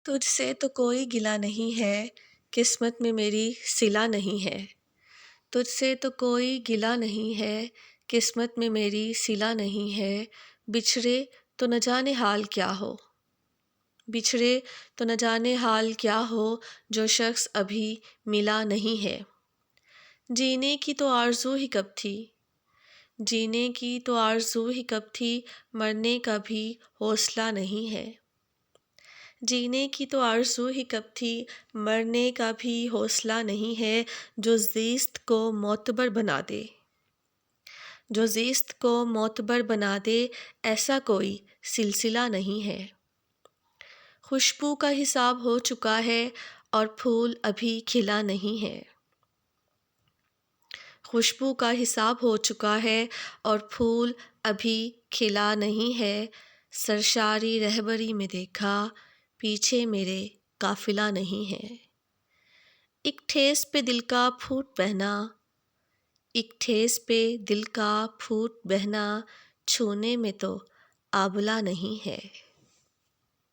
تجھ سے تو کوئی گلہ نہیں ہے، قسمت میں میری صلہ نہیں ہے۔ تجھ سے تو کوئی گلہ نہیں ہے، قسمت میں میری صلہ نہیں ہے۔ بچھڑے تو نہ جانے حال کیا ہو، بچھڑے تو نہ جانے حال کیا ہو، جو شخص ابھی ملا نہیں ہے۔ جینے کی تو آرزو ہی کب تھی، جینے کی تو آرزو ہی کب تھی، مرنے کا بھی حوصلہ نہیں ہے۔ جینے کی تو آرزو ہی کب تھی، مرنے کا بھی حوصلہ نہیں ہے۔ جو زیست کو معتبر بنا دے، جو زیست کو معتبر بنا دے، ایسا کوئی سلسلہ نہیں ہے۔ خوشبو کا حساب ہو چکا ہے اور پھول ابھی کھلا نہیں ہے۔ خوشبو کا حساب ہو چکا ہے اور پھول ابھی کھلا نہیں ہے۔ سرشاری رہبری میں دیکھا، پیچھے میرے قافلہ نہیں ہے۔ ایک ٹھیس پہ دل کا پھوٹ بہنا، ایک ٹھیس پہ دل کا پھوٹ بہنا، چھونے میں تو آبلہ نہیں ہے۔